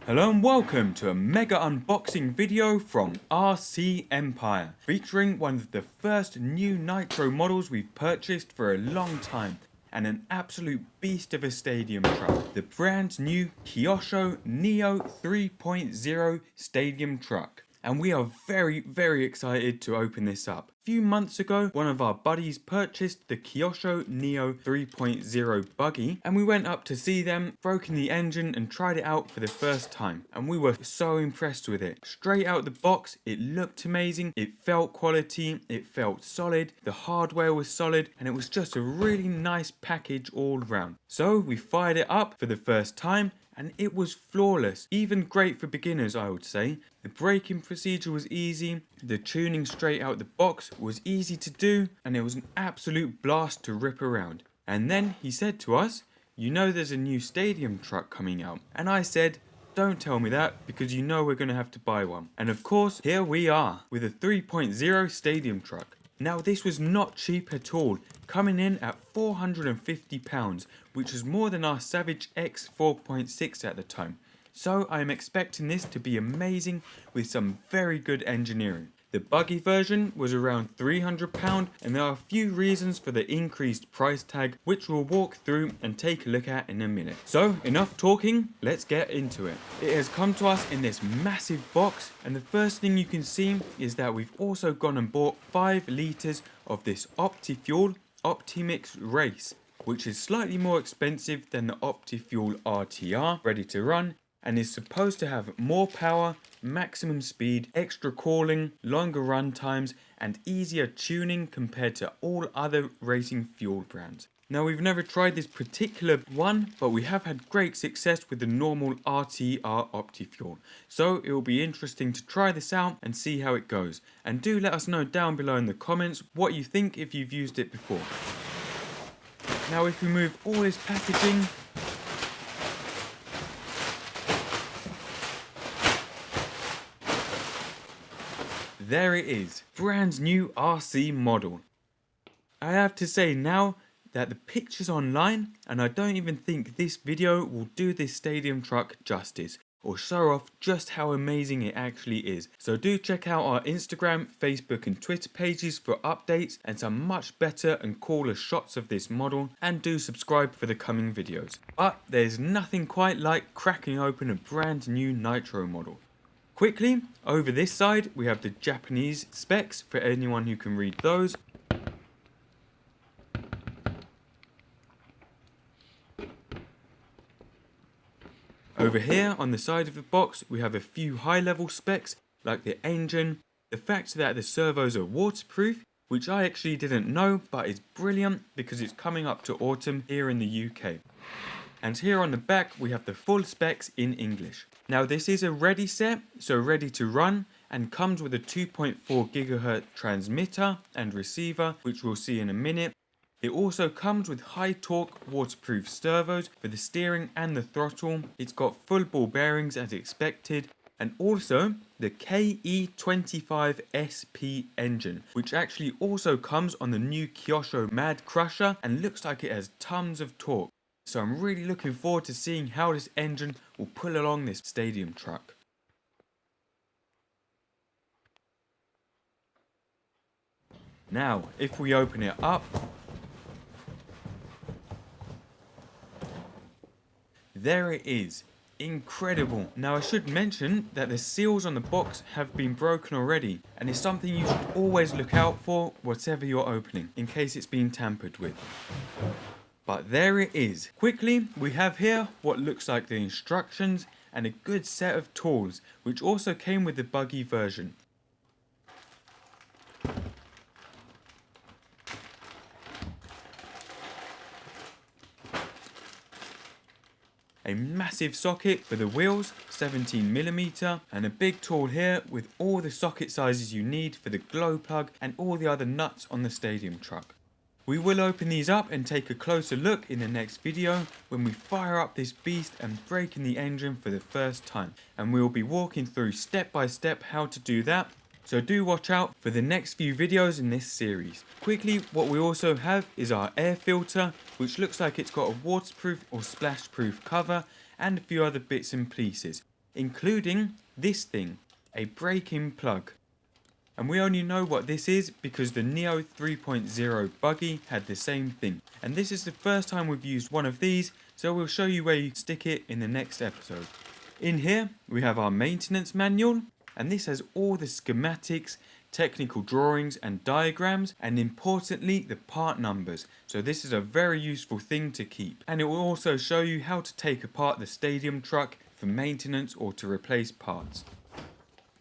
Hello and welcome to a mega unboxing video from RC Empire, featuring one of the first new Nitro models we've purchased for a long time, and an absolute beast of a stadium truck, the brand new Kyosho NEO 3.0 stadium truck. And we are very excited to open this up. A few months ago, one of our buddies purchased the Kyosho NEO 3.0 buggy, and we went up to see them, broke in the engine and tried it out for the first time. And we were so impressed with it. Straight out the box, it looked amazing, it felt quality, it felt solid, the hardware was solid, and it was just a really nice package all round. So we fired it up for the first time, and it was flawless, even great for beginners, I would say. The braking procedure was easy, the tuning straight out the box was easy to do, and it was an absolute blast to rip around. And then he said to us, "You know there's a new stadium truck coming out." And I said, "Don't tell me that, because you know we're going to have to buy one." And of course, here we are, with a 3.0 stadium truck. Now this was not cheap at all, coming in at £450, which was more than our Savage X 4.6 at the time. So I am expecting this to be amazing with some very good engineering. The buggy version was around £300, and there are a few reasons for the increased price tag, which we'll walk through and take a look at in a minute. So enough talking, let's get into it. It has come to us in this massive box, and the first thing you can see is that we've also gone and bought 5 litres of this OptiFuel OptiMix Race, which is slightly more expensive than the OptiFuel RTR ready to run, and is supposed to have more power, maximum speed, extra cooling, longer run times, and easier tuning compared to all other racing fuel brands. Now we've never tried this particular one, but we have had great success with the normal RTR OptiFuel. So it will be interesting to try this out and see how it goes. And do let us know down below in the comments what you think if you've used it before. Now if we move all this packaging, there it is, brand new RC model. I have to say now that the pictures online, and I don't even think this video will do this stadium truck justice, or show off just how amazing it actually is. So do check out our Instagram, Facebook and Twitter pages for updates and some much better and cooler shots of this model, and do subscribe for the coming videos. But there's nothing quite like cracking open a brand new Nitro model. Quickly, over this side we have the Japanese specs for anyone who can read those. Over here on the side of the box we have a few high level specs like the engine, the fact that the servos are waterproof, which I actually didn't know but is brilliant because it's coming up to autumn here in the UK. And here on the back we have the full specs in English. Now this is a ready set, so ready to run, and comes with a 2.4 GHz transmitter and receiver, which we'll see in a minute. It also comes with high torque waterproof servos for the steering and the throttle. It's got full ball bearings as expected, and also the KE25SP engine, which actually also comes on the new Kyosho Mad Crusher and looks like it has tons of torque. So I'm really looking forward to seeing how this engine will pull along this stadium truck. Now, if we open it up, there it is. Incredible. Now I should mention that the seals on the box have been broken already, and it's something you should always look out for whatever you're opening, in case it's been tampered with. But there it is. Quickly, we have here what looks like the instructions and a good set of tools, which also came with the buggy version. A massive socket for the wheels, 17mm, and a big tool here with all the socket sizes you need for the glow plug and all the other nuts on the stadium truck. We will open these up and take a closer look in the next video when we fire up this beast and break in the engine for the first time, and we will be walking through step by step how to do that, so do watch out for the next few videos in this series. Quickly, what we also have is our air filter, which looks like it's got a waterproof or splash proof cover and a few other bits and pieces. including this thing, a break-in plug. And we only know what this is because the Neo 3.0 buggy had the same thing. And this is the first time we've used one of these, so we'll show you where you stick it in the next episode. In here, we have our maintenance manual, and this has all the schematics, technical drawings and diagrams, and importantly, the part numbers. So this is a very useful thing to keep. And it will also show you how to take apart the stadium truck for maintenance or to replace parts.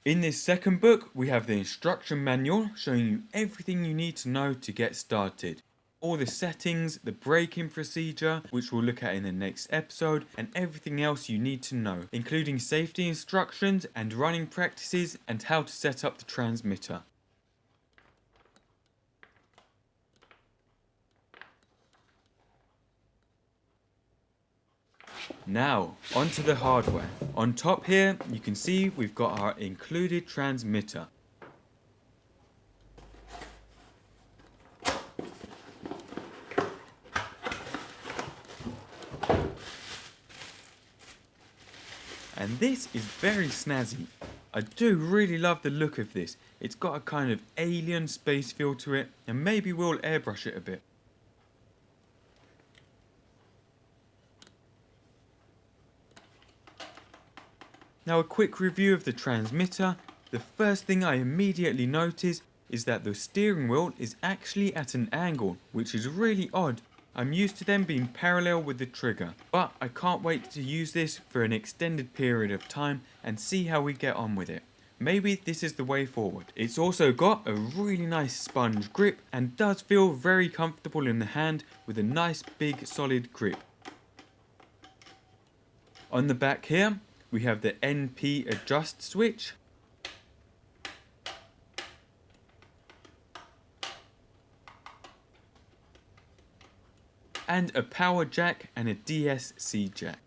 In this second book, we have the instruction manual showing you everything you need to know to get started. All the settings, the braking procedure, which we'll look at in the next episode, and everything else you need to know, including safety instructions and running practices and how to set up the transmitter. Now, onto the hardware. On top here, you can see we've got our included transmitter. And this is very snazzy. I do really love the look of this. It's got a kind of alien space feel to it, and maybe we'll airbrush it a bit. Now a quick review of the transmitter. The first thing I immediately notice is that the steering wheel is actually at an angle, which is really odd. I'm used to them being parallel with the trigger, but I can't wait to use this for an extended period of time and see how we get on with it. Maybe this is the way forward. It's also got a really nice sponge grip and does feel very comfortable in the hand with a nice big solid grip. On the back here, we have the NP adjust switch. And a power jack and a DSC jack.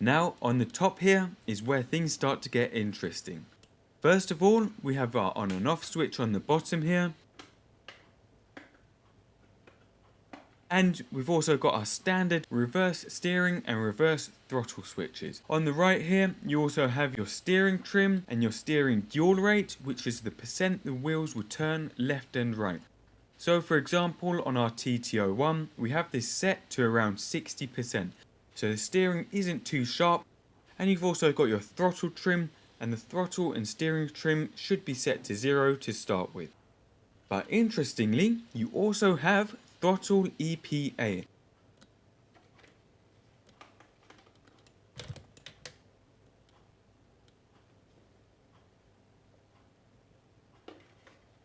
Now on the top here is where things start to get interesting. First of all, we have our on and off switch on the bottom here. And we've also got our standard reverse steering and reverse throttle switches. On the right here, you also have your steering trim and your steering dual rate, which is the percent the wheels will turn left and right. So for example, on our TT01, we have this set to around 60%. So the steering isn't too sharp. And you've also got your throttle trim, and the throttle and steering trim should be set to 0 to start with. But interestingly, you also have throttle EPA.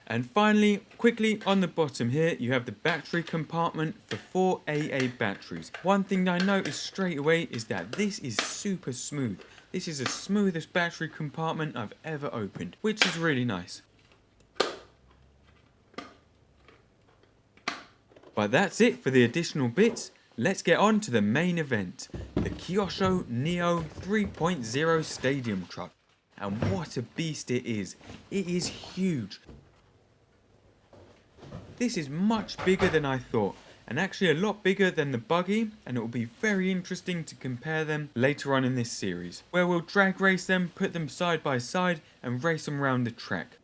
And finally, quickly on the bottom here, you have the battery compartment for 4 AA batteries. One thing I noticed straight away is that this is super smooth. This is the smoothest battery compartment I've ever opened, which is really nice. But that's it for the additional bits. Let's get on to the main event, the Kyosho Neo 3.0 stadium truck. And what a beast it is. It is huge. This is much bigger than I thought, and actually a lot bigger than the buggy, and it will be very interesting to compare them later on in this series, where we'll drag race them, put them side by side, and race them around the track.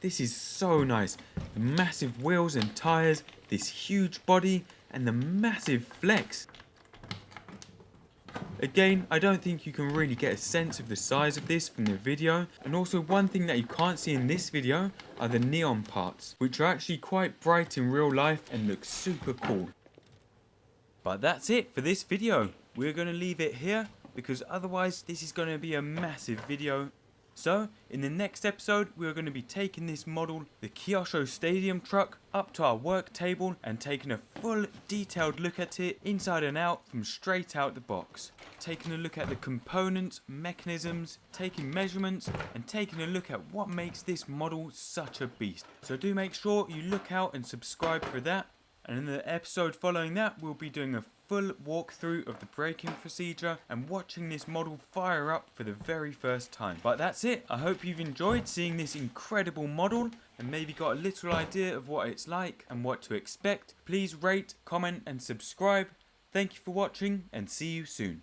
This is so nice. The massive wheels and tyres, this huge body, and the massive flex. Again, I don't think you can really get a sense of the size of this from the video, and also one thing that you can't see in this video are the neon parts, which are actually quite bright in real life and look super cool. But that's it for this video. We're going to leave it here because otherwise this is going to be a massive video. So, in the next episode, we are going to be taking this model, the Kyosho Stadium truck, up to our work table and taking a full detailed look at it inside and out from straight out the box. Taking a look at the components, mechanisms, taking measurements, and taking a look at what makes this model such a beast. So do make sure you look out and subscribe for that. And in the episode following that, we'll be doing a full walkthrough of the braking procedure and watching this model fire up for the very first time. But that's it. I hope you've enjoyed seeing this incredible model and maybe got a little idea of what it's like and what to expect. Please rate, comment and subscribe. Thank you for watching and see you soon.